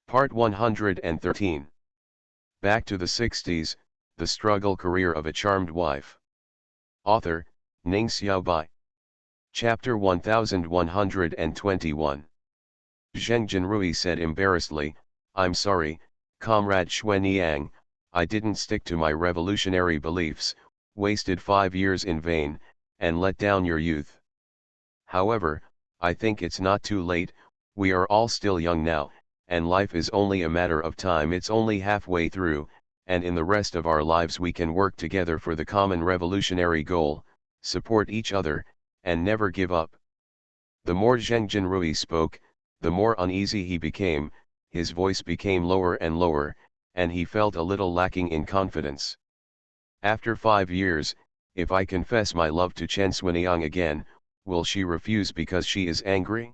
Part 113. Back to the 60s, The Struggle Career of a Charmed Wife. Author, Ning Xiaobai. Chapter 1121. Zheng Jinrui said embarrassedly, "I'm sorry, Comrade Xuanyang, I didn't stick to my revolutionary beliefs, wasted 5 years in vain, and let down your youth. However, I think it's not too late, we are all still young now, and life is only a matter of time. It's only halfway through, and in the rest of our lives we can work together for the common revolutionary goal, support each other, and never give up." The more Zheng Jinrui spoke, the more uneasy he became, his voice became lower and lower, and he felt a little lacking in confidence. "After 5 years, if I confess my love to Chen Xuanyang again, will she refuse because she is angry?"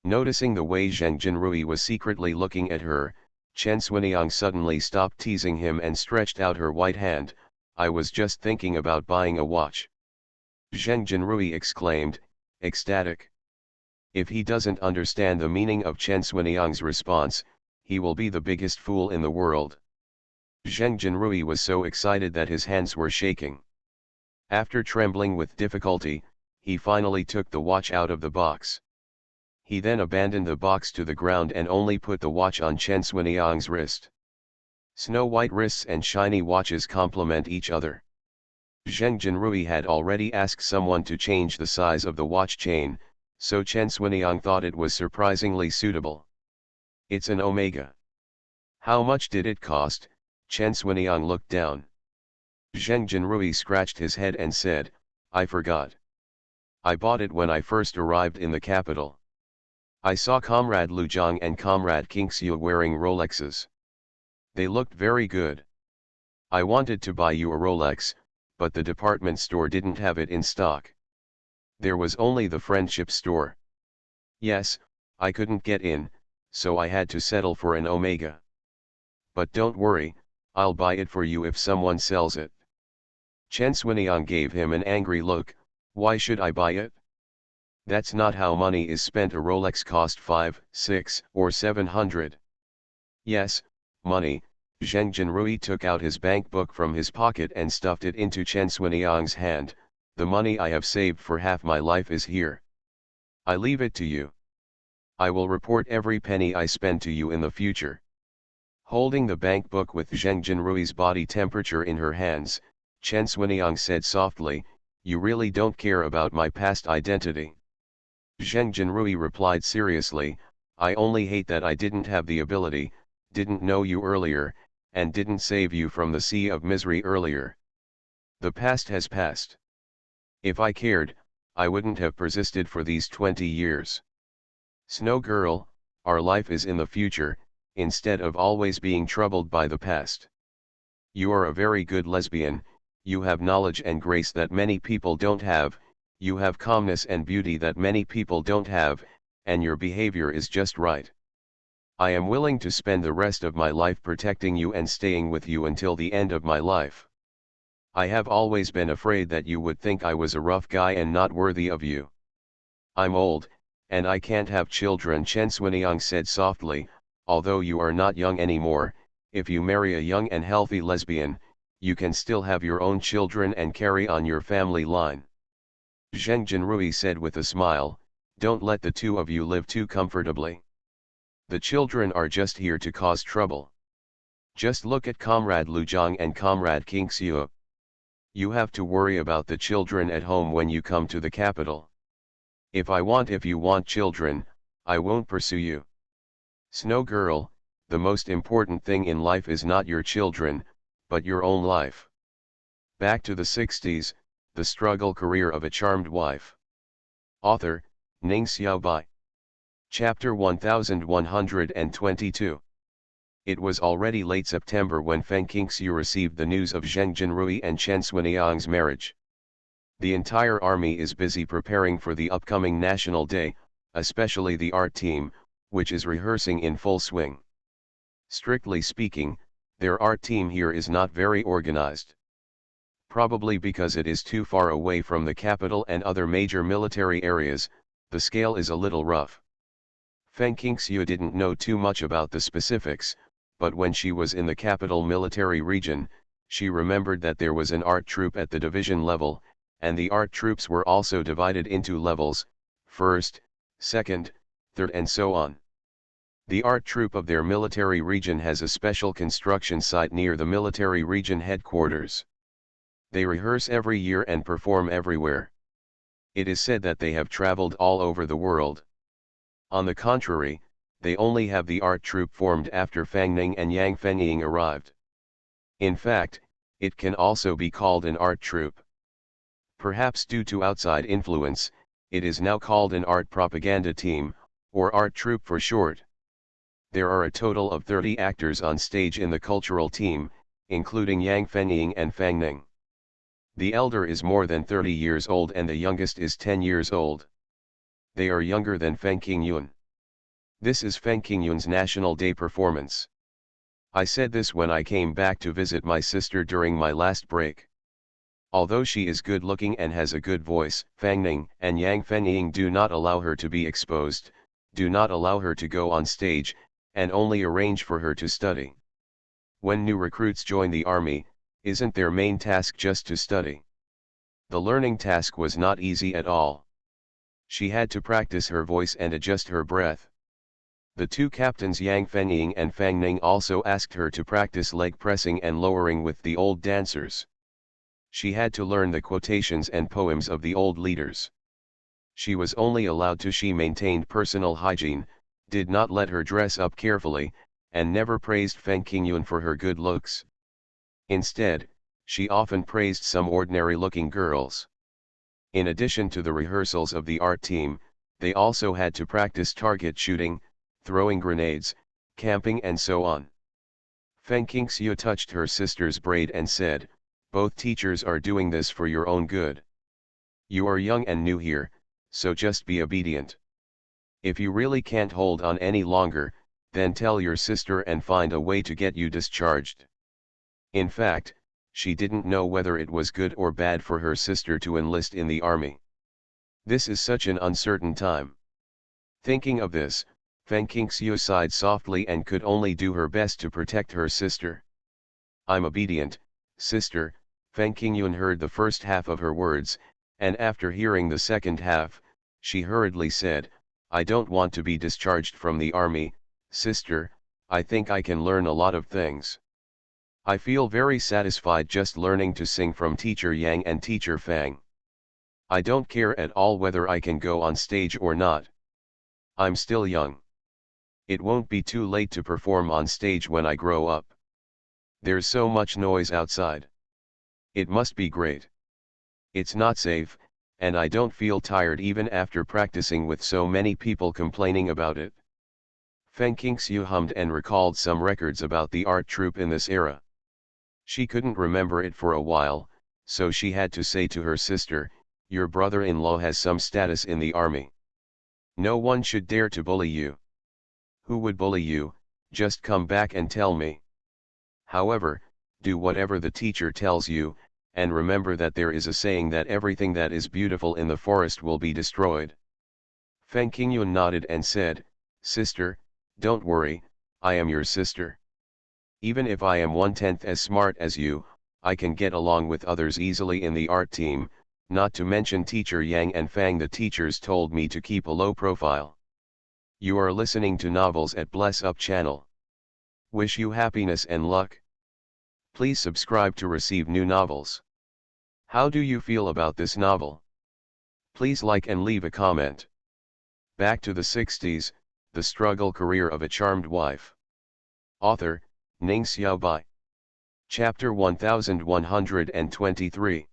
Noticing the way Zheng Jinrui was secretly looking at her, Chen Xuanyang suddenly stopped teasing him and stretched out her white hand. "I was just thinking about buying a watch." Zheng Jinrui exclaimed, ecstatic. If he doesn't understand the meaning of Chen Xuanyang's response, he will be the biggest fool in the world. Zheng Jinrui was so excited that his hands were shaking. After trembling with difficulty, he finally took the watch out of the box. He then abandoned the box to the ground and only put the watch on Chen Xuanyang's wrist. Snow-white wrists and shiny watches complement each other. Zheng Jinrui had already asked someone to change the size of the watch chain, so Chen Xuanyang thought it was surprisingly suitable. "It's an Omega." "How much did it cost?" Chen Xuanyang looked down. Zheng Jinrui scratched his head and said, "I forgot. I bought it when I first arrived in the capital. I saw Comrade Lu Zhang and Comrade Qingxiu wearing Rolexes. They looked very good. I wanted to buy you a Rolex, but the department store didn't have it in stock. There was only the friendship store. Yes, I couldn't get in, so I had to settle for an Omega. But don't worry, I'll buy it for you if someone sells it." Chen Xuanyang gave him an angry look. "Why should I buy it? That's not how money is spent. A Rolex cost 5, 6, or 700. "Yes, money." Zheng Jinrui took out his bank book from his pocket and stuffed it into Chen Xuanyang's hand. "The money I have saved for half my life is here. I leave it to you. I will report every penny I spend to you in the future." Holding the bank book with Zheng Jinrui's body temperature in her hands, Chen Xuanyang said softly, "You really don't care about my past identity?" Zheng Jinrui replied seriously, "I only hate that I didn't have the ability, didn't know you earlier, and didn't save you from the sea of misery earlier. The past has passed. If I cared, I wouldn't have persisted for these 20 years. Snow Girl, our life is in the future, instead of always being troubled by the past. You are a very good lesbian, you have knowledge and grace that many people don't have, you have calmness and beauty that many people don't have, and your behavior is just right. I am willing to spend the rest of my life protecting you and staying with you until the end of my life. I have always been afraid that you would think I was a rough guy and not worthy of you. I'm old, and I can't have children," Chen Xuanyang said softly. "Although you are not young anymore, if you marry a young and healthy lesbian, you can still have your own children and carry on your family line." Zheng Jinrui said with a smile, "Don't let the two of you live too comfortably. The children are just here to cause trouble. Just look at Comrade Lu Zhang and Comrade Qingxiu. You have to worry about the children at home when you come to the capital. If you want children, I won't pursue you. Snow Girl, the most important thing in life is not your children, but your own life." Back to the 60s, The Struggle Career of a Charmed Wife. Author, Ning Xiaobai. Chapter 1122. It was already late September when Feng Qingxiu received the news of Zheng Jinrui and Chen Xuanyang's marriage. The entire army is busy preparing for the upcoming National Day, especially the art team, which is rehearsing in full swing. Strictly speaking, their art team here is not very organized. Probably because it is too far away from the capital and other major military areas, the scale is a little rough. Feng Qingxiu didn't know too much about the specifics, but when she was in the capital military region, she remembered that there was an art troupe at the division level, and the art troops were also divided into levels, first, second, third and so on. The art troupe of their military region has a special construction site near the military region headquarters. They rehearse every year and perform everywhere. It is said that they have traveled all over the world. On the contrary, they only have the art troupe formed after Fang Ning and Yang Fenying arrived. In fact, it can also be called an art troupe. Perhaps due to outside influence, it is now called an art propaganda team, or art troupe for short. There are a total of 30 actors on stage in the cultural team, including Yang Fenying and Fang Ning. The elder is more than 30 years old and the youngest is 10 years old. They are younger than Feng Qingyun. This is Feng Qingyun's National Day performance. I said this when I came back to visit my sister during my last break. Although she is good looking and has a good voice, Fang Ning and Yang Fenying do not allow her to be exposed, do not allow her to go on stage, and only arrange for her to study. When new recruits join the army, isn't their main task just to study? The learning task was not easy at all. She had to practice her voice and adjust her breath. The two captains Yang Fenying and Fang Ning also asked her to practice leg pressing and lowering with the old dancers. She had to learn the quotations and poems of the old leaders. She was only allowed to she maintained personal hygiene, did not let her dress up carefully, and never praised Feng Qingyun for her good looks. Instead, she often praised some ordinary-looking girls. In addition to the rehearsals of the art team, they also had to practice target shooting, throwing grenades, camping and so on. Feng Qingxiu touched her sister's braid and said, "Both teachers are doing this for your own good. You are young and new here, so just be obedient. If you really can't hold on any longer, then tell your sister and find a way to get you discharged." In fact, she didn't know whether it was good or bad for her sister to enlist in the army. This is such an uncertain time. Thinking of this, Feng Qingxiu sighed softly and could only do her best to protect her sister. "I'm obedient, sister." Feng Qingyun heard the first half of her words, and after hearing the second half, she hurriedly said, "I don't want to be discharged from the army, sister. I think I can learn a lot of things. I feel very satisfied just learning to sing from Teacher Yang and Teacher Fang. I don't care at all whether I can go on stage or not. I'm still young. It won't be too late to perform on stage when I grow up. There's so much noise outside. It must be great. It's not safe, and I don't feel tired even after practicing with so many people complaining about it." Feng Qingxiu hummed and recalled some records about the art troupe in this era. She couldn't remember it for a while, so she had to say to her sister, "Your brother-in-law has some status in the army. No one should dare to bully you. Who would bully you? Just come back and tell me. However, do whatever the teacher tells you, and remember that there is a saying that everything that is beautiful in the forest will be destroyed." Feng Qingyun nodded and said, "Sister, don't worry, I am your sister. Even if I am 1/10 as smart as you, I can get along with others easily in the art team, not to mention Teacher Yang and Fang. The teachers told me to keep a low profile." You are listening to Novels at Bless Up channel. Wish you happiness and luck. Please subscribe to receive new novels. How do you feel about this novel? Please like and leave a comment. Back to the 60s, the struggle career of a charmed wife. Author, Ning Xiaobai. Chapter 1123.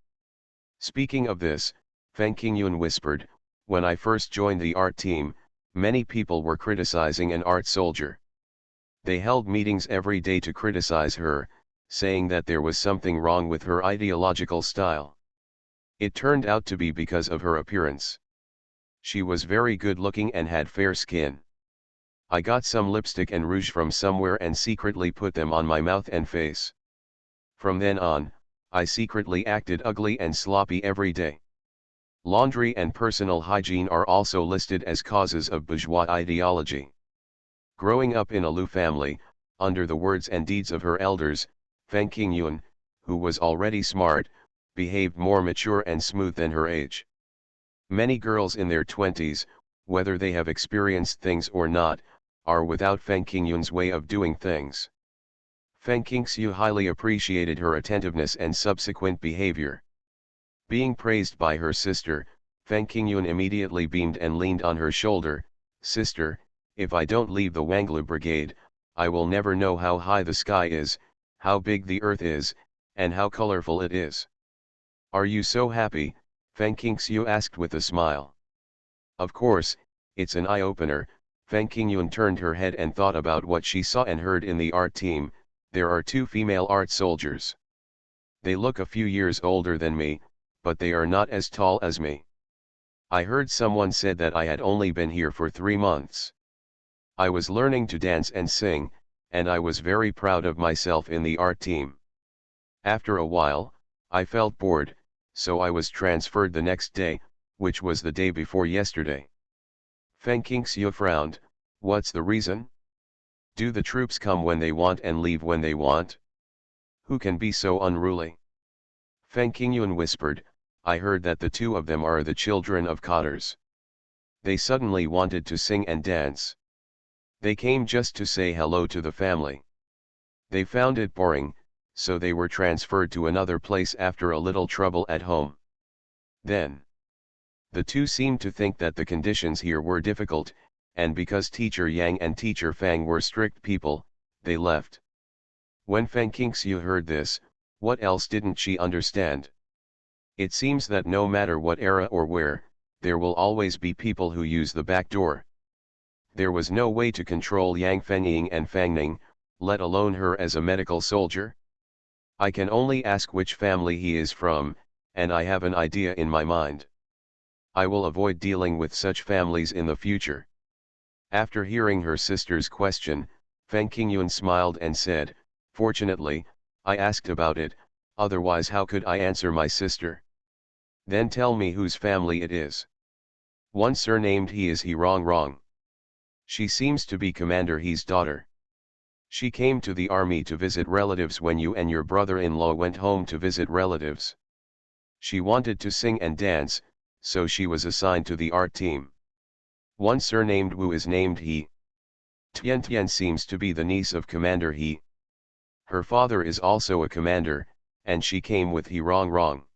Speaking of this, Feng Qingyun whispered, "When I first joined the art team, many people were criticizing an art soldier. They held meetings every day to criticize her, saying that there was something wrong with her ideological style. It turned out to be because of her appearance. She was very good looking and had fair skin. I got some lipstick and rouge from somewhere and secretly put them on my mouth and face. From then on, I secretly acted ugly and sloppy every day. Laundry and personal hygiene are also listed as causes of bourgeois ideology. Growing up in a Lu family, under the words and deeds of her elders, Feng Qingyun, who was already smart, behaved more mature and smooth than her age. Many girls in their 20s, whether they have experienced things or not, are without Feng Qingyun's way of doing things. Feng Qingxiu highly appreciated her attentiveness and subsequent behavior. Being praised by her sister, Feng Qingyun immediately beamed and leaned on her shoulder. "Sister, if I don't leave the Wanglu Brigade, I will never know how high the sky is, how big the earth is, and how colorful it is." "Are you so happy?" Feng Qingxiu asked with a smile. Of course, it's an eye-opener. Feng Qingyun turned her head and thought about what she saw and heard in the art team. There are 2 female art soldiers. They look a few years older than me, but they are not as tall as me. I heard someone said that I had only been here for 3 months. I was learning to dance and sing, and I was very proud of myself in the art team. After a while, I felt bored, so I was transferred the next day, which was the day before yesterday. Feng Qingxiu frowned. "What's the reason? Do the troops come when they want and leave when they want? Who can be so unruly?" Feng Qingyun whispered, "I heard that the 2 of them are the children of cotters. They suddenly wanted to sing and dance. They came just to say hello to the family. They found it boring, so they were transferred to another place after a little trouble at home. Then, the 2 seemed to think that the conditions here were difficult, and because Teacher Yang and Teacher Fang were strict people, they left." When Feng Qingxiu heard this, what else didn't she understand? It seems that no matter what era or where, there will always be people who use the back door. There was no way to control Yang Fengying and Fangning, let alone her as a medical soldier. I can only ask which family he is from, and I have an idea in my mind. I will avoid dealing with such families in the future. After hearing her sister's question, Feng Qingyun smiled and said, "Fortunately, I asked about it, otherwise how could I answer my sister? Then tell me whose family it is." "One surnamed He is He Wrong. She seems to be Commander He's daughter. She came to the army to visit relatives when you and your brother-in-law went home to visit relatives. She wanted to sing and dance, so she was assigned to the art team. One surnamed Wu is named He. Tian Tian seems to be the niece of Commander He. Her father is also a commander, and she came with He Wrong.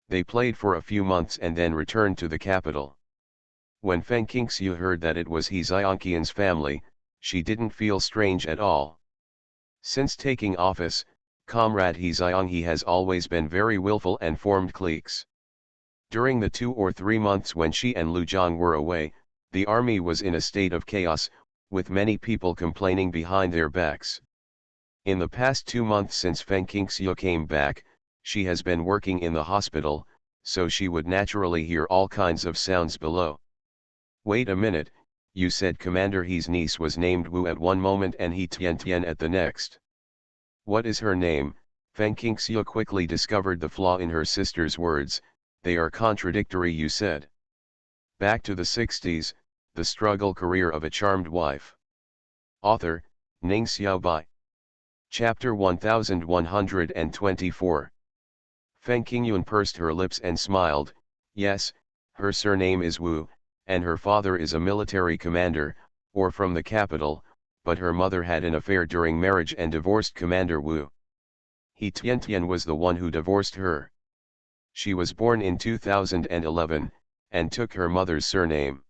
They played for a few months and then returned to the capital." When Feng Qingxiu heard that it was He Xiangqian's family, she didn't feel strange at all. Since taking office, Comrade He Xiangqi has always been very willful and formed cliques. During the 2 or 3 months when she and Lu Zhang were away, the army was in a state of chaos, with many people complaining behind their backs. In the past 2 months since Feng Qingxiu came back, she has been working in the hospital, so she would naturally hear all kinds of sounds below. "Wait a minute, you said Commander He's niece was named Wu at one moment and He Tian Tian at the next. What is her name?" Feng Qingxiu quickly discovered the flaw in her sister's words. "They are contradictory, you said." Back to the 60s, the struggle career of a charmed wife. Author, Ning Xiaobai. Chapter 1124. Feng Qingyun pursed her lips and smiled. "Yes, her surname is Wu, and her father is a military commander, or from the capital, but her mother had an affair during marriage and divorced Commander Wu. He Tian Tian was the one who divorced her. She was born in 2011, and took her mother's surname.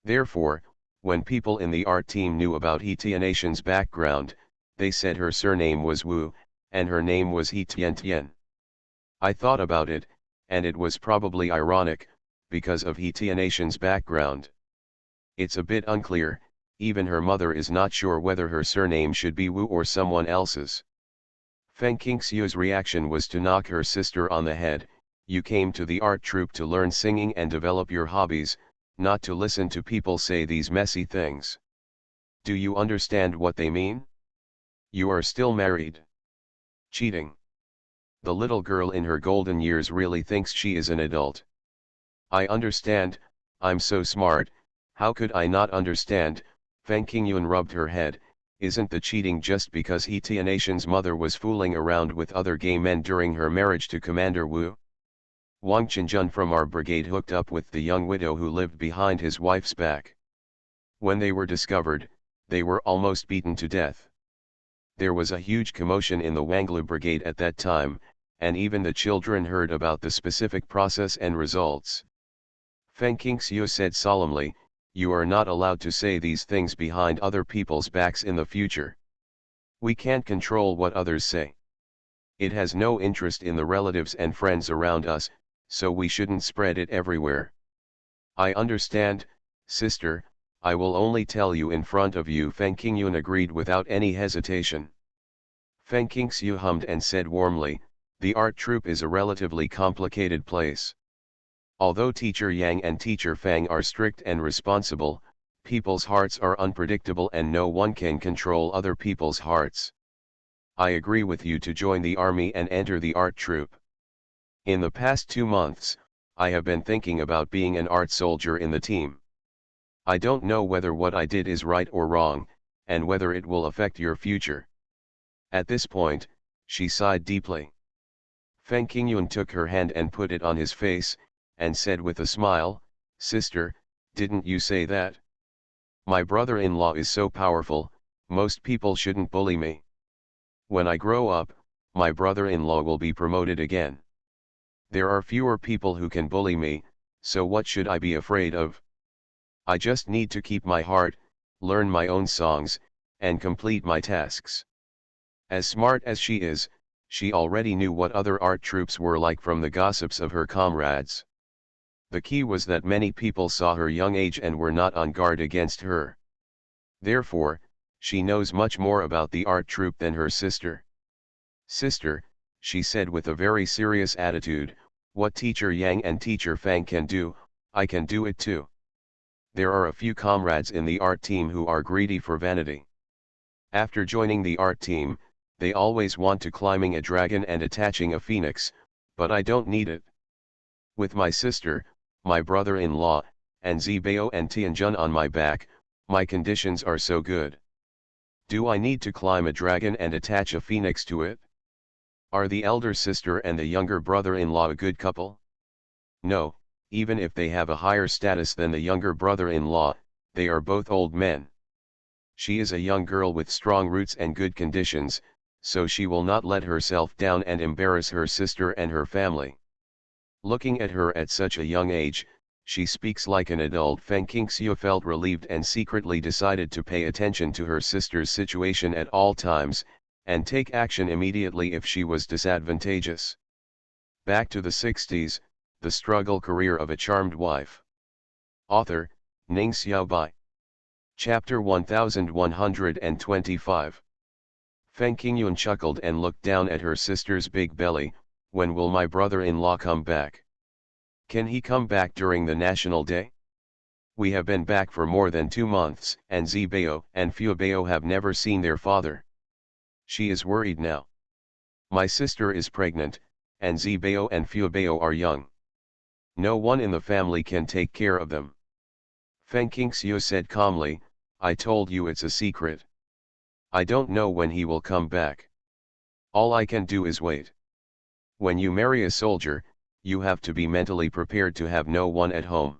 Therefore, when people in the art team knew about He Tianation's background, they said her surname was Wu, and her name was He Tian Tian. I thought about it, and it was probably ironic, because of He Tianation's background. It's a bit unclear, even her mother is not sure whether her surname should be Wu or someone else's." Feng Qingxiu's reaction was to knock her sister on the head. "You came to the art troupe to learn singing and develop your hobbies, not to listen to people say these messy things. Do you understand what they mean? You are still married. Cheating. The little girl in her golden years really thinks she is an adult. I understand, I'm so smart, how could I not understand?" Feng Qingyun rubbed her head. Isn't the cheating just because He Tianatian's mother was fooling around with other gay men during her marriage to Commander Wu? Wang Qinjun from our brigade hooked up with the young widow who lived behind his wife's back. When they were discovered, they were almost beaten to death. There was a huge commotion in the Wanglu brigade at that time, and even the children heard about the specific process and results. Feng Qingxiu said solemnly, "You are not allowed to say these things behind other people's backs in the future. We can't control what others say. It has no interest in the relatives and friends around us, so we shouldn't spread it everywhere." "I understand, sister, I will only tell you in front of you," Feng Qingyun agreed without any hesitation. Feng Qingxiu hummed and said warmly, "The art troupe is a relatively complicated place. Although Teacher Yang and Teacher Fang are strict and responsible, people's hearts are unpredictable and no one can control other people's hearts. I agree with you to join the army and enter the art troupe. In the past 2 months, I have been thinking about being an art soldier in the team. I don't know whether what I did is right or wrong, and whether it will affect your future." At this point, she sighed deeply. Feng Qingyun took her hand and put it on his face, and said with a smile, "Sister, didn't you say that? My brother-in-law is so powerful, most people shouldn't bully me. When I grow up, my brother-in-law will be promoted again. There are fewer people who can bully me, so what should I be afraid of? I just need to keep my heart, learn my own songs, and complete my tasks." As smart as she is, she already knew what other art troupes were like from the gossips of her comrades. The key was that many people saw her young age and were not on guard against her. Therefore, she knows much more about the art troupe than her sister. "Sister," she said with a very serious attitude, "what Teacher Yang and Teacher Fang can do, I can do it too. There are a few comrades in the art team who are greedy for vanity. After joining the art team, they always want to climbing a dragon and attaching a phoenix, but I don't need it. With my sister, my brother-in-law, and Zibao and Tianjun on my back, my conditions are so good. Do I need to climb a dragon and attach a phoenix to it? Are the elder sister and the younger brother-in-law a good couple? No, even if they have a higher status than the younger brother-in-law, they are both old men. She is a young girl with strong roots and good conditions, so she will not let herself down and embarrass her sister and her family. Looking at her at such a young age, she speaks like an adult." Feng Qingxiu felt relieved and secretly decided to pay attention to her sister's situation at all times, and take action immediately if she was disadvantageous. Back to the 60s, the struggle career of a charmed wife. Author, Ning Xiaobai. Chapter 1125. Feng Qingyun chuckled and looked down at her sister's big belly. "When will my brother-in-law come back? Can he come back during the National Day? We have been back for more than 2 months, and Zibao and Fuebao have never seen their father. She is worried now. My sister is pregnant, and Zibao and Fuebao are young. No one in the family can take care of them." Feng Qingxiu said calmly, "I told you it's a secret. I don't know when he will come back. All I can do is wait. When you marry a soldier, you have to be mentally prepared to have no one at home.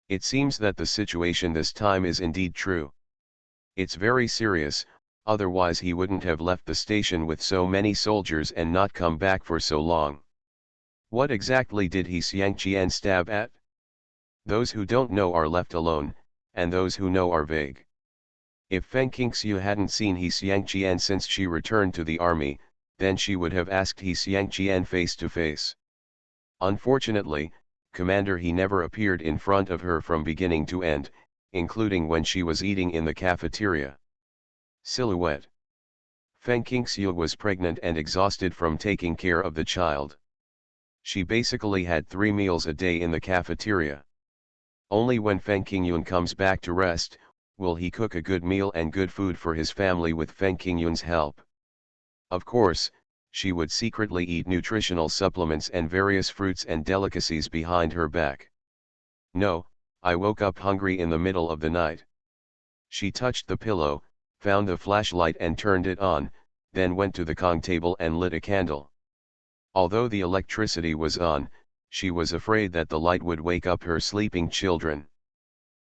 It seems that the situation this time is indeed true. It's very serious, otherwise he wouldn't have left the station with so many soldiers and not come back for so long. What exactly did he Xiangqian stab at? Those who don't know are left alone, and those who know are vague." If Feng Qingxiu hadn't seen He Xiangqian since she returned to the army, then she would have asked He Xiangqian face to face. Unfortunately, Commander He never appeared in front of her from beginning to end, including when she was eating in the cafeteria. Silhouette. Feng Qingxiu was pregnant and exhausted from taking care of the child. She basically had 3 meals a day in the cafeteria. Only when Feng Qingyun comes back to rest, will he cook a good meal and good food for his family with Feng Qingyun's help. Of course, she would secretly eat nutritional supplements and various fruits and delicacies behind her back. "No, I woke up hungry in the middle of the night. She touched the pillow, found the flashlight and turned it on, then went to the Kong table and lit a candle. Although the electricity was on, she was afraid that the light would wake up her sleeping children.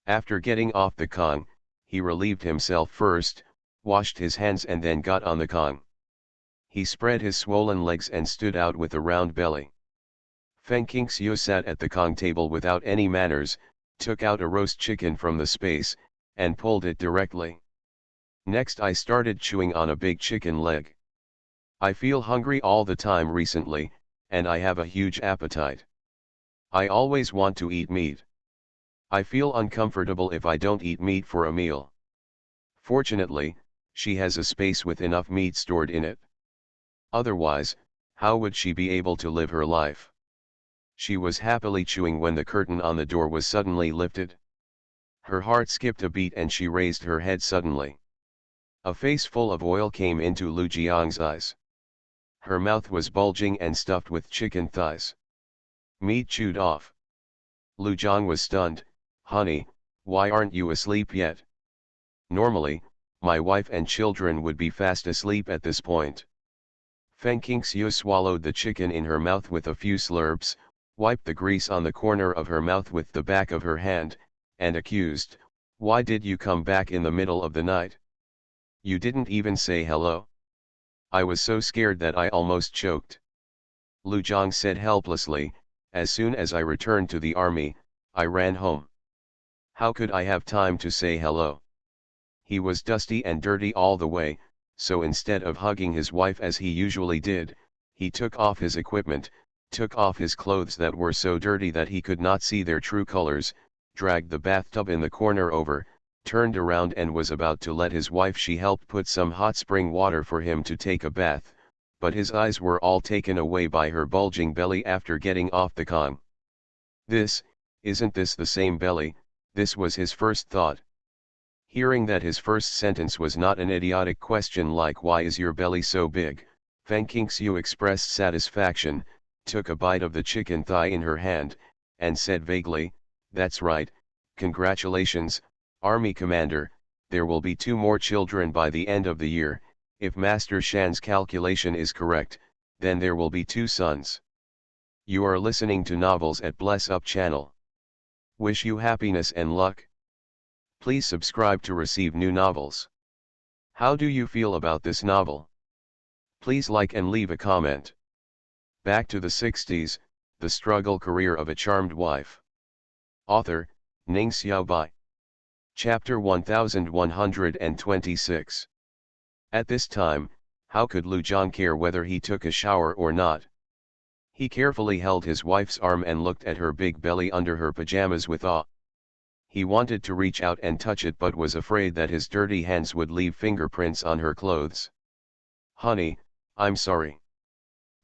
After getting off the Kong, he relieved himself first, washed his hands and then got on the Kong. He spread his swollen legs and stood out with a round belly. Feng Qingxiu sat at the Kong table without any manners, took out a roast chicken from the space, and pulled it directly. Next I started chewing on a big chicken leg. I feel hungry all the time recently, and I have a huge appetite. I always want to eat meat. I feel uncomfortable if I don't eat meat for a meal. Fortunately, she has a space with enough meat stored in it. Otherwise, how would she be able to live her life? She was happily chewing when the curtain on the door was suddenly lifted. Her heart skipped a beat and she raised her head suddenly. A face full of oil came into Lu Jiang's eyes. Her mouth was bulging and stuffed with chicken thighs. Meat chewed off. Lu Jiang was stunned. Honey, why aren't you asleep yet? Normally, my wife and children would be fast asleep at this point. Feng Qingxiu swallowed the chicken in her mouth with a few slurps, wiped the grease on the corner of her mouth with the back of her hand, and accused, "Why did you come back in the middle of the night? You didn't even say hello. I was so scared that I almost choked." Lu Jiang said helplessly, "As soon as I returned to the army, I ran home. How could I have time to say hello?" He was dusty and dirty all the way, so instead of hugging his wife as he usually did, he took off his equipment, took off his clothes that were so dirty that he could not see their true colors, dragged the bathtub in the corner over, turned around and was about to let his wife she helped put some hot spring water for him to take a bath, but his eyes were all taken away by her bulging belly after getting off the Kong. Isn't this the same belly? This was his first thought. Hearing that his first sentence was not an idiotic question like "Why is your belly so big?" Feng Qingxiu expressed satisfaction, took a bite of the chicken thigh in her hand, and said vaguely, "That's right, congratulations, Army Commander, there will be 2 more children by the end of the year. If Master Shan's calculation is correct, then there will be 2 sons." You are listening to Novels at Bless Up channel. Wish you happiness and luck. Please subscribe to receive new novels. How do you feel about this novel? Please like and leave a comment. Back to the 60s, the struggle career of a charmed wife. Author, Ning Xiaobai. Chapter 1126. At this time, how could Lu Jiang care whether he took a shower or not? He carefully held his wife's arm and looked at her big belly under her pajamas with awe. He wanted to reach out and touch it but was afraid that his dirty hands would leave fingerprints on her clothes. "Honey, I'm sorry."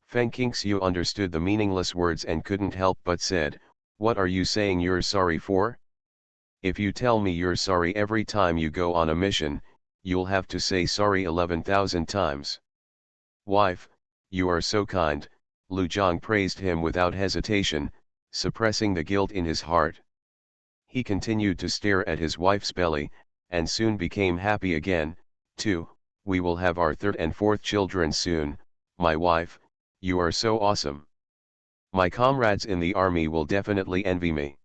Feng Qingxiu understood the meaningless words and couldn't help but said, "What are you saying you're sorry for? If you tell me you're sorry every time you go on a mission, you'll have to say sorry 11,000 times." "Wife, you are so kind," Lu Jiang praised him without hesitation, suppressing the guilt in his heart. He continued to stare at his wife's belly, and soon became happy again, too. "We will have our 3rd and 4th children soon, my wife, you are so awesome. My comrades in the army will definitely envy me.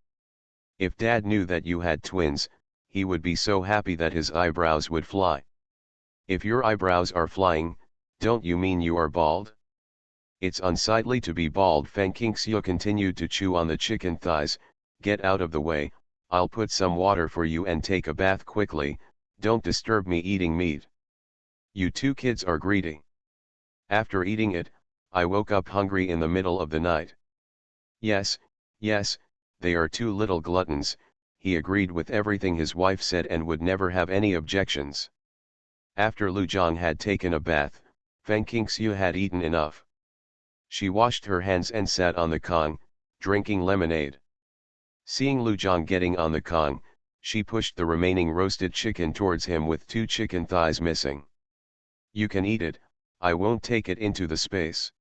If Dad knew that you had twins, he would be so happy that his eyebrows would fly." "If your eyebrows are flying, don't you mean you are bald?" "It's unsightly to be bald." Feng Qingxiu continued to chew on the chicken thighs. "Get out of the way, I'll put some water for you and take a bath quickly, don't disturb me eating meat. You 2 kids are greedy. After eating it, I woke up hungry in the middle of the night." Yes, they are 2 little gluttons," he agreed with everything his wife said and would never have any objections. After Lu Jiang had taken a bath, Feng Qingxiu had eaten enough. She washed her hands and sat on the Kong, drinking lemonade. Seeing Lu Jiang getting on the Kong, she pushed the remaining roasted chicken towards him with 2 chicken thighs missing. "You can eat it, I won't take it into the space."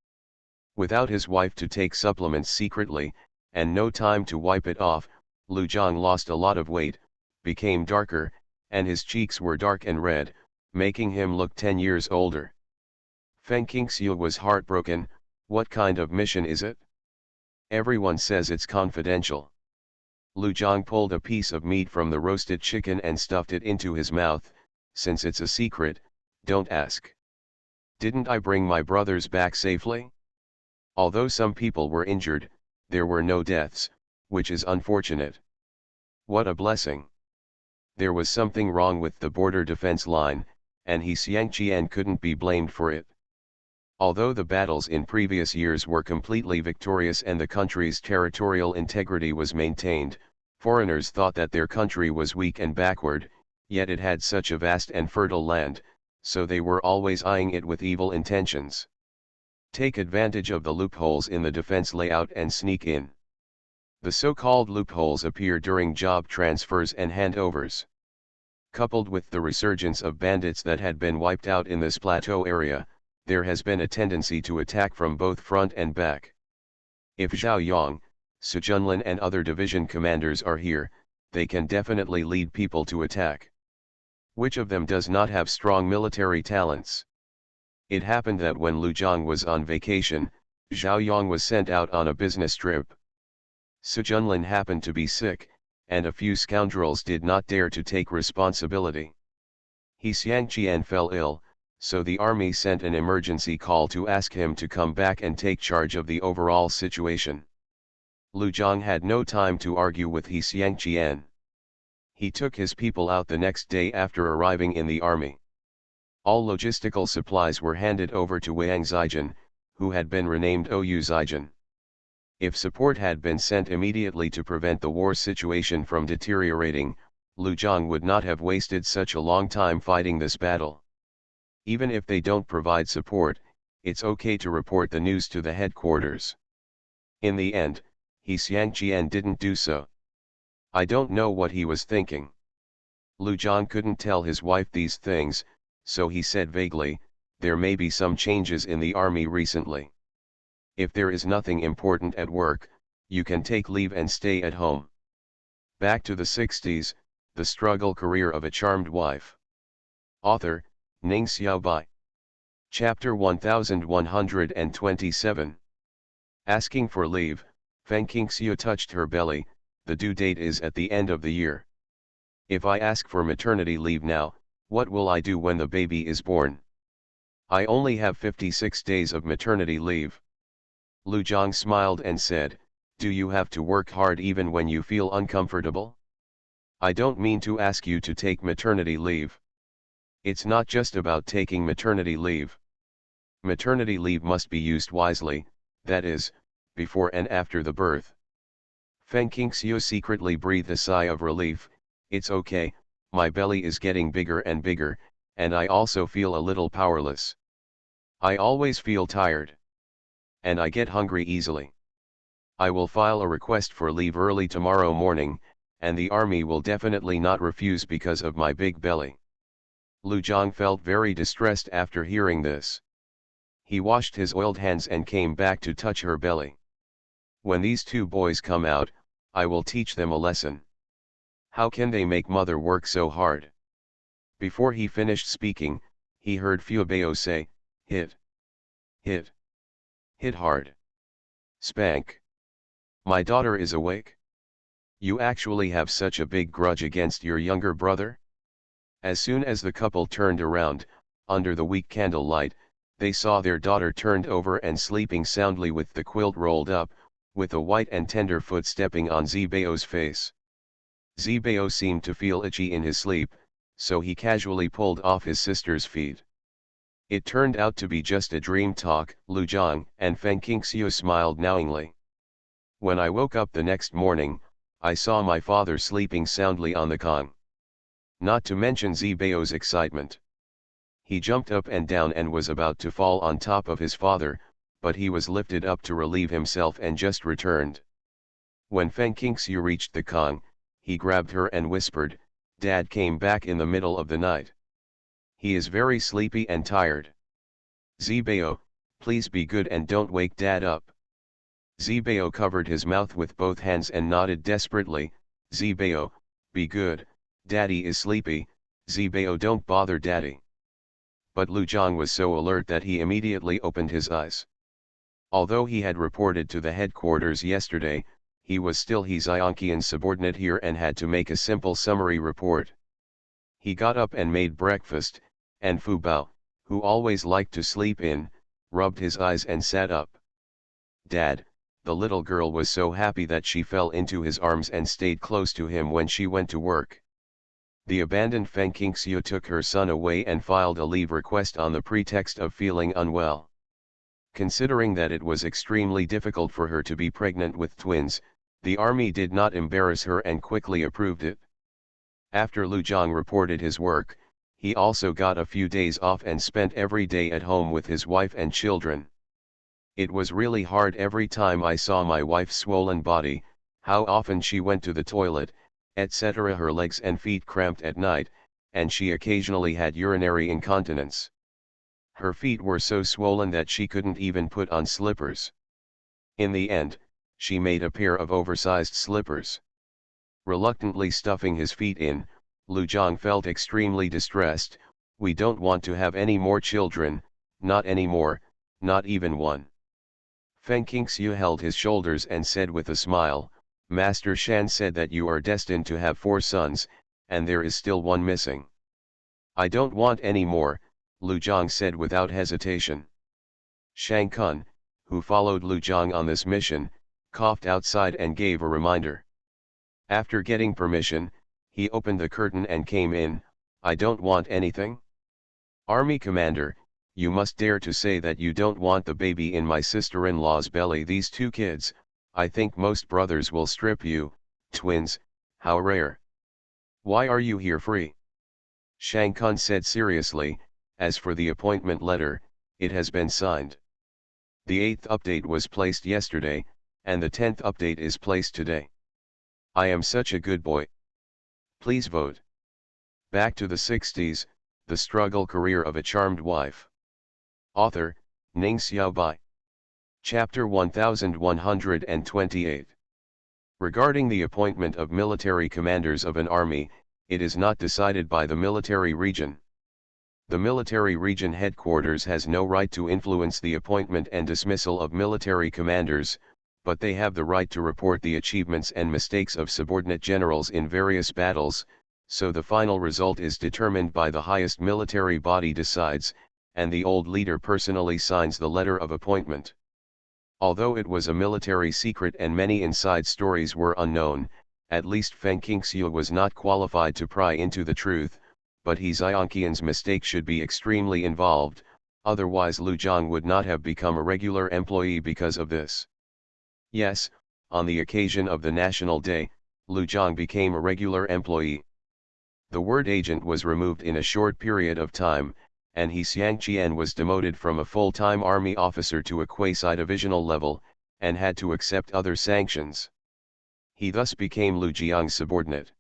Without his wife to take supplements secretly, and no time to wipe it off, Lu Jiang lost a lot of weight, became darker, and his cheeks were dark and red, making him look 10 years older. Feng Qingxiu was heartbroken. What kind of mission is it? Everyone says it's confidential. Lu Zhang pulled a piece of meat from the roasted chicken and stuffed it into his mouth. Since it's a secret, don't ask. Didn't I bring my brothers back safely? Although some people were injured, there were no deaths, which is unfortunate. What a blessing. There was something wrong with the border defense line, and He Xiangqian couldn't be blamed for it. Although the battles in previous years were completely victorious and the country's territorial integrity was maintained, foreigners thought that their country was weak and backward, yet it had such a vast and fertile land, so they were always eyeing it with evil intentions. Take advantage of the loopholes in the defense layout and sneak in. The so-called loopholes appear during job transfers and handovers. Coupled with the resurgence of bandits that had been wiped out in this plateau area, there has been a tendency to attack from both front and back. If Zhao Yang, Su Junlin and other division commanders are here, they can definitely lead people to attack. Which of them does not have strong military talents? It happened that when Lu Zhang was on vacation, Zhao Yang was sent out on a business trip. Su Junlin happened to be sick, and a few scoundrels did not dare to take responsibility. He Xiangqian fell ill, so the army sent an emergency call to ask him to come back and take charge of the overall situation. Lu Zhang had no time to argue with He Xiangqian. He took his people out the next day after arriving in the army. All logistical supplies were handed over to Wang Zijin, who had been renamed Ou Zijin. If support had been sent immediately to prevent the war situation from deteriorating, Lu Zhang would not have wasted such a long time fighting this battle. Even if they don't provide support, it's okay to report the news to the headquarters. In the end, He Xiangqian didn't do so. I don't know what he was thinking. Lu Zhang couldn't tell his wife these things, so he said vaguely, there may be some changes in the army recently. If there is nothing important at work, you can take leave and stay at home. Back to the 60s, the struggle career of a charmed wife. Author, Ning Xiaobai. Chapter 1127. Asking for leave, Feng Qingxiu touched her belly. The due date is at the end of the year. If I ask for maternity leave now, what will I do when the baby is born? I only have 56 days of maternity leave. Lu Zhang smiled and said, do you have to work hard even when you feel uncomfortable? I don't mean to ask you to take maternity leave. It's not just about taking maternity leave. Maternity leave must be used wisely, that is, before and after the birth. Feng Qingxiu secretly breathed a sigh of relief. It's okay, my belly is getting bigger and bigger, and I also feel a little powerless. I always feel tired. And I get hungry easily. I will file a request for leave early tomorrow morning, and the army will definitely not refuse because of my big belly. Lu Zhang felt very distressed after hearing this. He washed his oiled hands and came back to touch her belly. When these two boys come out, I will teach them a lesson. How can they make mother work so hard? Before he finished speaking, he heard Fu Bao say, hit. Hit. Hit hard. Spank. My daughter is awake? You actually have such a big grudge against your younger brother? As soon as the couple turned around, under the weak candlelight, they saw their daughter turned over and sleeping soundly with the quilt rolled up, with a white and tender foot stepping on Zibao's face. Zibao seemed to feel itchy in his sleep, so he casually pulled off his sister's feet. It turned out to be just a dream talk. Lu Zhang and Feng Qingxiu smiled knowingly. When I woke up the next morning, I saw my father sleeping soundly on the Kong. Not to mention Zibao's excitement. He jumped up and down and was about to fall on top of his father, but he was lifted up to relieve himself and just returned. When Feng Qingxiu reached the Kong, he grabbed her and whispered, Dad came back in the middle of the night. He is very sleepy and tired. Zibao, please be good and don't wake Dad up. Zibao covered his mouth with both hands and nodded desperately, Zibao, be good, Daddy is sleepy, Zibao, don't bother daddy. But Lu Jiang was so alert that he immediately opened his eyes. Although he had reported to the headquarters yesterday, he was still Zionqian's subordinate here and had to make a simple summary report. He got up and made breakfast, and Fu Bao, who always liked to sleep in, rubbed his eyes and sat up. Dad, the little girl was so happy that she fell into his arms and stayed close to him when she went to work. The abandoned Feng Qingxiu took her son away and filed a leave request on the pretext of feeling unwell. Considering that it was extremely difficult for her to be pregnant with twins, the army did not embarrass her and quickly approved it. After Lu Jiang reported his work, he also got a few days off and spent every day at home with his wife and children. It was really hard every time I saw my wife's swollen body, how often she went to the toilet, etc. Her legs and feet cramped at night, and she occasionally had urinary incontinence. Her feet were so swollen that she couldn't even put on slippers. In the end, she made a pair of oversized slippers. Reluctantly stuffing his feet in, Lu Jiang felt extremely distressed. We don't want to have any more children, not anymore, not even one. Feng Qingxiu held his shoulders and said with a smile, Master Shan said that you are destined to have 4 sons, and there is still one missing. I don't want any more, Lu Jiang said without hesitation. Shang Kun, who followed Lu Jiang on this mission, coughed outside and gave a reminder. After getting permission, he opened the curtain and came in. I don't want anything. Army Commander, you must dare to say that you don't want the baby in my sister-in-law's belly. These 2 kids, I think most brothers will strip you. Twins, how rare. Why are you here free? Shang Kun said seriously. As for the appointment letter, it has been signed. The 8th update was placed yesterday, and the 10th update is placed today. I am such a good boy. Please vote. Back to the 60s, the struggle career of a charmed wife. Author, Ning Xiaobai. Chapter 1128. Regarding the appointment of military commanders of an army, it is not decided by the military region. The military region headquarters has no right to influence the appointment and dismissal of military commanders, but they have the right to report the achievements and mistakes of subordinate generals in various battles, so the final result is determined by the highest military body decides, and the old leader personally signs the letter of appointment. Although it was a military secret and many inside stories were unknown, at least Feng Qingxiu was not qualified to pry into the truth, but Zionqian's mistake should be extremely involved, otherwise Lu Jiang would not have become a regular employee because of this. Yes, on the occasion of the National Day, Lu Jiang became a regular employee. The word agent was removed in a short period of time, and Xiangqian was demoted from a full-time army officer to a quasi-divisional level, and had to accept other sanctions. He thus became Lu Jiang's subordinate.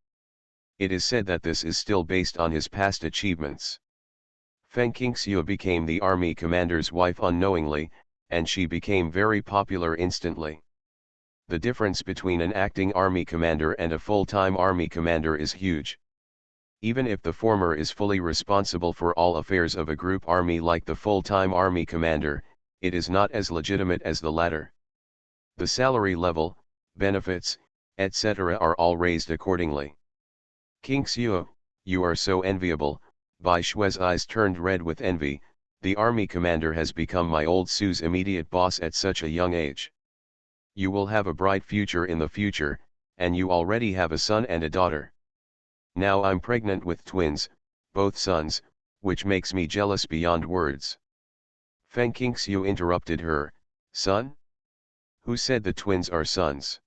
It is said that this is still based on his past achievements. Feng Qingxiu became the army commander's wife unknowingly, and she became very popular instantly. The difference between an acting army commander and a full-time army commander is huge. Even if the former is fully responsible for all affairs of a group army like the full-time army commander, it is not as legitimate as the latter. The salary level, benefits, etc. are all raised accordingly. Qingxiu, you are so enviable. Bai Shui's eyes turned red with envy. The army commander has become my old Su's immediate boss at such a young age. You will have a bright future in the future, and you already have a son and a daughter. Now I'm pregnant with twins, both sons, which makes me jealous beyond words. Feng Qingxiu interrupted her. Son? Who said the twins are sons?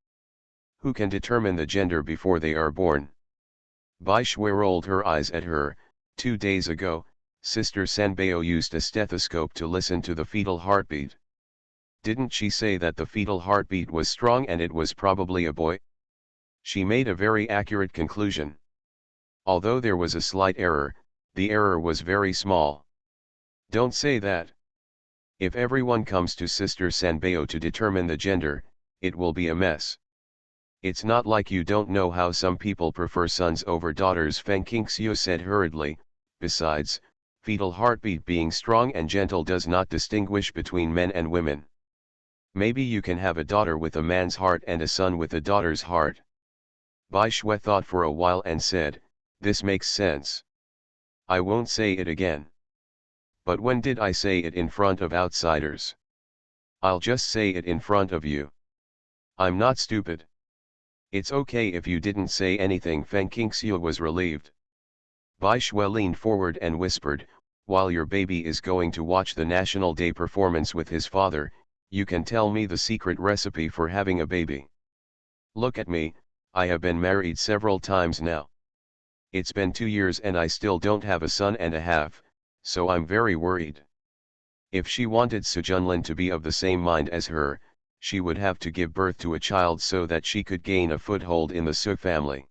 Who can determine the gender before they are born? Bai Shui rolled her eyes at her. 2 days ago, Sister Sanbao used a stethoscope to listen to the fetal heartbeat. Didn't she say that the fetal heartbeat was strong and it was probably a boy? She made a very accurate conclusion. Although there was a slight error, the error was very small. Don't say that. If everyone comes to Sister Sanbao to determine the gender, it will be a mess. It's not like you don't know how some people prefer sons over daughters, Feng Qingxiu said hurriedly. Besides, fetal heartbeat being strong and gentle does not distinguish between men and women. Maybe you can have a daughter with a man's heart and a son with a daughter's heart. Bai Shui thought for a while and said, this makes sense. I won't say it again. But when did I say it in front of outsiders? I'll just say it in front of you. I'm not stupid. It's okay if you didn't say anything. Feng Qingxiu was relieved. Bai Shui leaned forward and whispered, while your baby is going to watch the National Day performance with his father, you can tell me the secret recipe for having a baby. Look at me, I have been married several times now. It's been 2 years and I still don't have a son and a half, so I'm very worried. If she wanted Su Junlin to be of the same mind as her, she would have to give birth to a child so that she could gain a foothold in the Su family.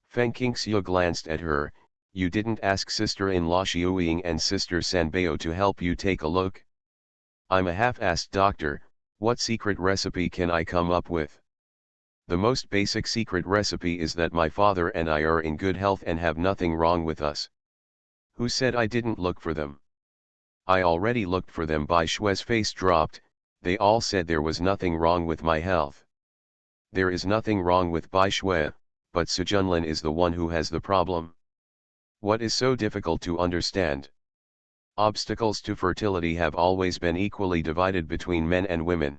Feng Qingxiu glanced at her. You didn't ask sister-in-law Xiuying and sister Sanbeo to help you take a look? I'm a half-assed doctor, what secret recipe can I come up with? The most basic secret recipe is that my father and I are in good health and have nothing wrong with us. Who said I didn't look for them? I already looked for them. Bai Shui's face dropped. They all said there was nothing wrong with my health. There is nothing wrong with Bai Shui, but Su Junlin is the one who has the problem. What is so difficult to understand? Obstacles to fertility have always been equally divided between men and women.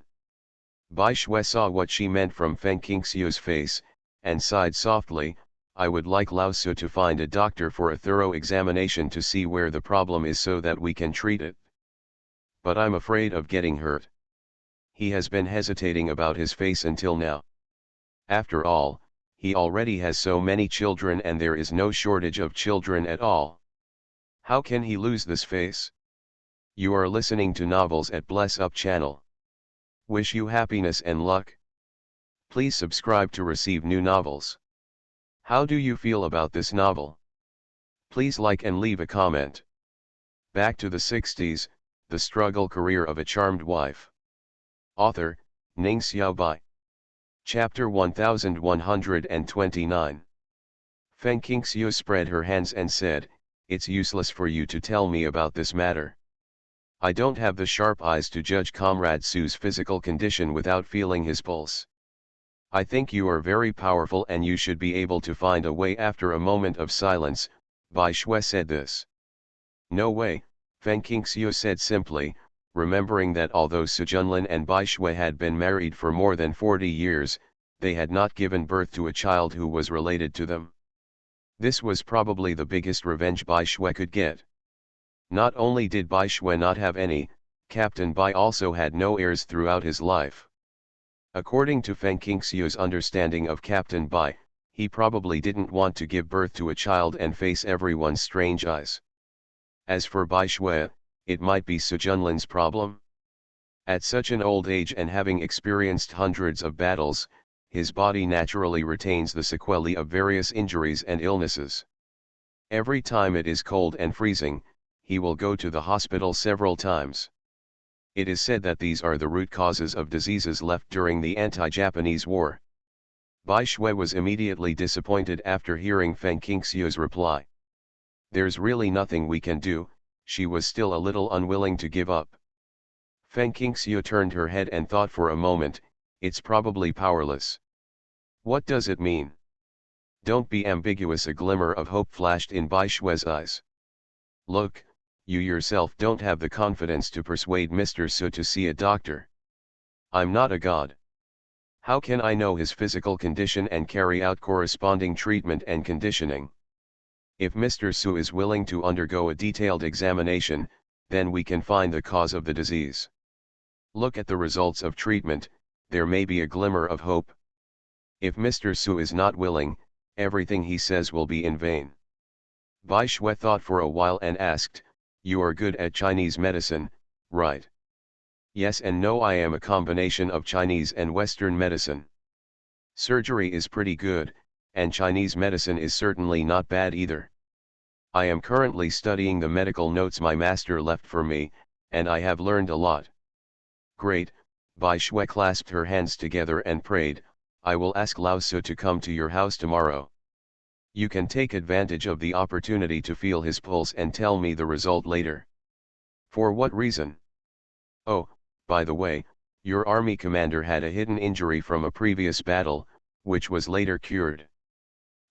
Bai Shui saw what she meant from Feng Qingxiu's face, and sighed softly. I would like Lao Su to find a doctor for a thorough examination to see where the problem is so that we can treat it. But I'm afraid of getting hurt. He has been hesitating about his face until now. After all, he already has so many children and there is no shortage of children at all. How can he lose this face? You are listening to Novels at Bless Up channel. Wish you happiness and luck. Please subscribe to receive new novels. How do you feel about this novel? Please like and leave a comment. Back to the 60s, the struggle career of a charmed wife. Author, Ning Xiaobai. Chapter 1129. Feng Qingxiu spread her hands and said, it's useless for you to tell me about this matter. I don't have the sharp eyes to judge Comrade Su's physical condition without feeling his pulse. I think you are very powerful and you should be able to find a way. After a moment of silence, Bai Shui said this. No way, Feng Qingxiu said simply, remembering that although Su Junlin and Bai Shui had been married for more than 40 years, they had not given birth to a child who was related to them. This was probably the biggest revenge Bai Shui could get. Not only did Bai Shui not have any, Captain Bai also had no heirs throughout his life. According to Feng Qingxiu's understanding of Captain Bai, he probably didn't want to give birth to a child and face everyone's strange eyes. As for Bai Shui, it might be Su Junlin's problem. At such an old age and having experienced hundreds of battles, his body naturally retains the sequelae of various injuries and illnesses. Every time it is cold and freezing, he will go to the hospital several times. It is said that these are the root causes of diseases left during the anti-Japanese war. Bai Shui was immediately disappointed after hearing Feng Qingxiu's reply. There's really nothing we can do, she was still a little unwilling to give up. Feng Qingxiu turned her head and thought for a moment, it's probably powerless. What does it mean? Don't be ambiguous. A glimmer of hope flashed in Bai Shui's eyes. Look, you yourself don't have the confidence to persuade Mr. Su to see a doctor. I'm not a god. How can I know his physical condition and carry out corresponding treatment and conditioning? If Mr. Su is willing to undergo a detailed examination, then we can find the cause of the disease. Look at the results of treatment, there may be a glimmer of hope. If Mr. Su is not willing, everything he says will be in vain. Bai Shui thought for a while and asked, you are good at Chinese medicine, right? Yes and no, I am a combination of Chinese and Western medicine. Surgery is pretty good, and Chinese medicine is certainly not bad either. I am currently studying the medical notes my master left for me, and I have learned a lot. Great, Bai Shui clasped her hands together and prayed, I will ask Lao Su to come to your house tomorrow. You can take advantage of the opportunity to feel his pulse and tell me the result later. For what reason? Oh, by the way, your army commander had a hidden injury from a previous battle, which was later cured.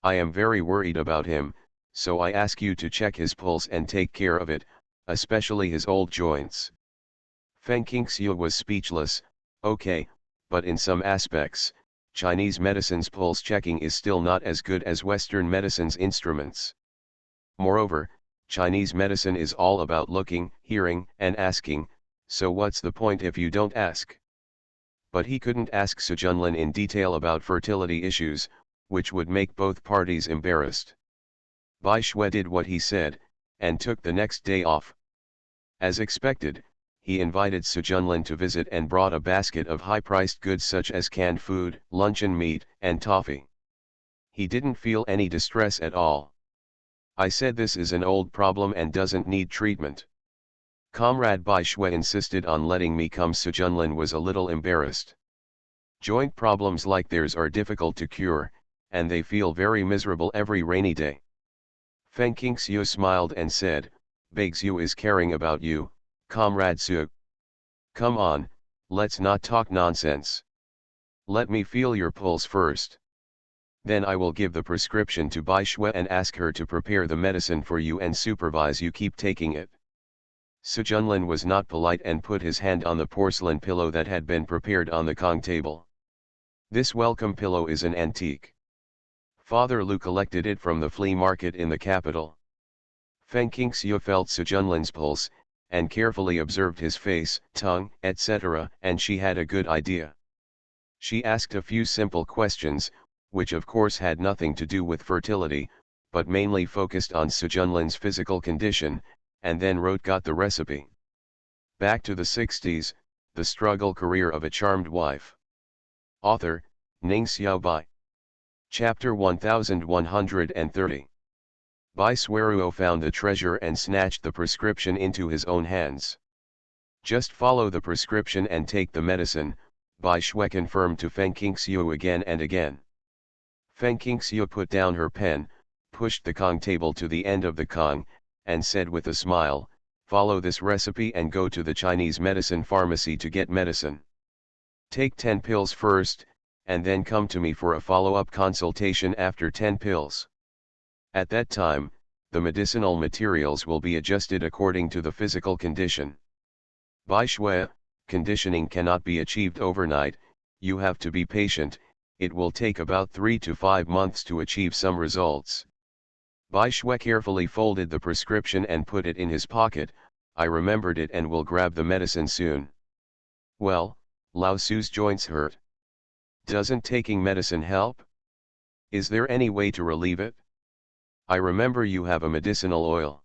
I am very worried about him, so I ask you to check his pulse and take care of it, especially his old joints. Feng Qingxiu was speechless. Okay, but in some aspects, Chinese medicine's pulse checking is still not as good as Western medicine's instruments. Moreover, Chinese medicine is all about looking, hearing, and asking, so what's the point if you don't ask? But he couldn't ask Su Junlin in detail about fertility issues, which would make both parties embarrassed. Bai Shui did what he said, and took the next day off. As expected, he invited Su Junlin to visit and brought a basket of high-priced goods such as canned food, luncheon meat, and toffee. He didn't feel any distress at all. I said this is an old problem and doesn't need treatment. Comrade Bai Shui insisted on letting me come. Su Junlin was a little embarrassed. Joint problems like theirs are difficult to cure, and they feel very miserable every rainy day. Feng Qingxiu smiled and said, Beixiu is caring about you, Comrade Su. Come on, let's not talk nonsense. Let me feel your pulse first. Then I will give the prescription to Bai Shui and ask her to prepare the medicine for you and supervise you keep taking it. Su Junlin was not polite and put his hand on the porcelain pillow that had been prepared on the Kong table. This welcome pillow is an antique. Father Lu collected it from the flea market in the capital. Feng Qingxiu felt Su Junlin's pulse, and carefully observed his face, tongue, etc., and she had a good idea. She asked a few simple questions, which of course had nothing to do with fertility, but mainly focused on Su Junlin's physical condition, and then got the recipe. Back to the 60s, the struggle career of a charmed wife. Author, Ning Xiaobai. Chapter 1130. Bai Sueruo found the treasure and snatched the prescription into his own hands. Just follow the prescription and take the medicine, Bai Shui confirmed to Feng Qingxiu again and again. Feng Qingxiu put down her pen, pushed the Kong table to the end of the Kong, and said with a smile, follow this recipe and go to the Chinese medicine pharmacy to get medicine. Take 10 pills first, and then come to me for a follow-up consultation after 10 pills. At that time, the medicinal materials will be adjusted according to the physical condition. Bai Shui, conditioning cannot be achieved overnight, you have to be patient, it will take about 3 to 5 months to achieve some results. Bai Shui carefully folded the prescription and put it in his pocket. I remembered it and will grab the medicine soon. Well, Lao Su's joints hurt. Doesn't taking medicine help? Is there any way to relieve it? I remember you have a medicinal oil.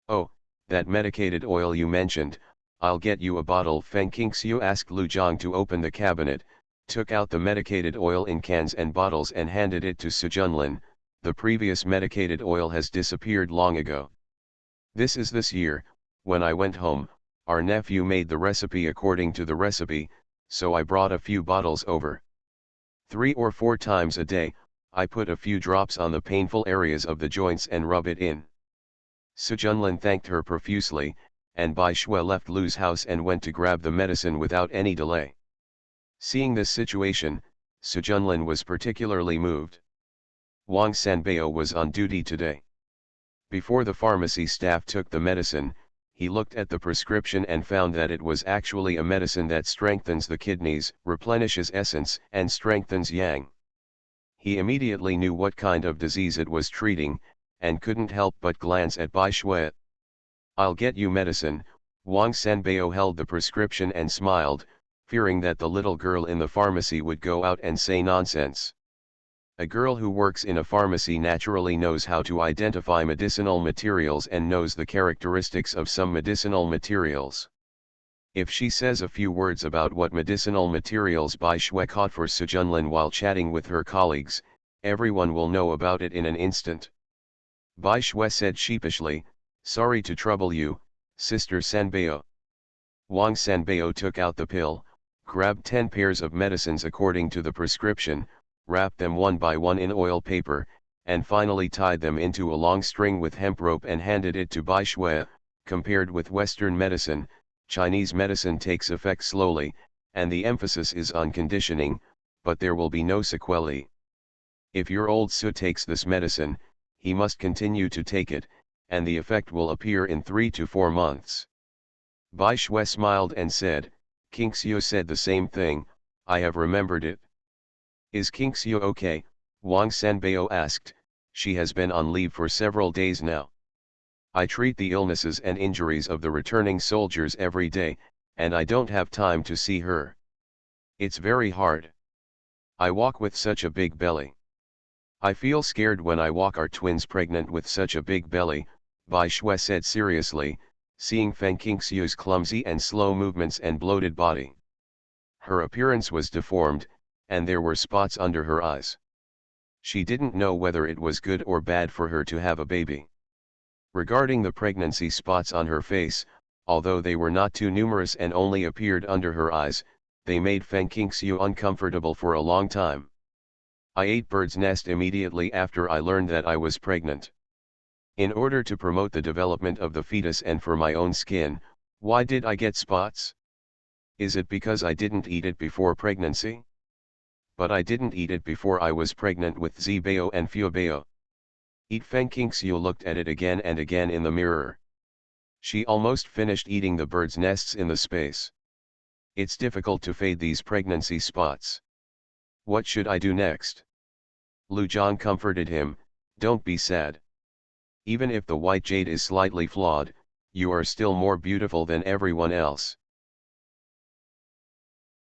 Oh, that medicated oil you mentioned, I'll get you a bottle. Feng Qingxiu asked Lu Zhang to open the cabinet, took out the medicated oil in cans and bottles and handed it to Su Junlin. The previous medicated oil has disappeared long ago. This year, when I went home, our nephew made the recipe according to the recipe, so I brought a few bottles over. 3 or 4 times a day, I put a few drops on the painful areas of the joints and rub it in. Su Junlin thanked her profusely, and Bai Shui left Lu's house and went to grab the medicine without any delay. Seeing this situation, Su Junlin was particularly moved. Wang Sanbao was on duty today. Before the pharmacy staff took the medicine, he looked at the prescription and found that it was actually a medicine that strengthens the kidneys, replenishes essence, and strengthens yang. He immediately knew what kind of disease it was treating, and couldn't help but glance at Bai Shui. I'll get you medicine. Wang Sanbao held the prescription and smiled, fearing that the little girl in the pharmacy would go out and say nonsense. A girl who works in a pharmacy naturally knows how to identify medicinal materials and knows the characteristics of some medicinal materials. If she says a few words about what medicinal materials Bai Shui caught for Su Junlin while chatting with her colleagues, everyone will know about it in an instant. Bai Shui said sheepishly, sorry to trouble you, Sister Sanbao. Wang Sanbao took out the pill, Grab 10 pairs of medicines according to the prescription, wrap them one by one in oil paper, and finally tied them into a long string with hemp rope and handed it to Bai Shui. Compared with Western medicine, Chinese medicine takes effect slowly, and the emphasis is on conditioning, but there will be no sequelae. If your old Su takes this medicine, he must continue to take it, and the effect will appear in 3 to 4 months. Bai Shui smiled and said, King Xiu said the same thing, I have remembered it. Is King Xiu okay? Wang Sanbao asked. She has been on leave for several days now. I treat the illnesses and injuries of the returning soldiers every day, and I don't have time to see her. It's very hard. I walk with such a big belly. I feel scared when I walk. Our twins pregnant with such a big belly, Bai Shui said seriously, seeing Feng Qingxiu's clumsy and slow movements and bloated body. Her appearance was deformed, and there were spots under her eyes. She didn't know whether it was good or bad for her to have a baby. Regarding the pregnancy spots on her face, although they were not too numerous and only appeared under her eyes, they made Feng Qingxiu uncomfortable for a long time. I ate bird's nest immediately after I learned that I was pregnant. In order to promote the development of the fetus and for my own skin, why did I get spots? Is it because I didn't eat it before pregnancy? But I didn't eat it before I was pregnant with Zibao and Fuebao. Feng Qingxiu looked at it again and again in the mirror. She almost finished eating the bird's nests in the space. It's difficult to fade these pregnancy spots. What should I do next? Lu Zhang comforted him, don't be sad. Even if the white jade is slightly flawed, you are still more beautiful than everyone else.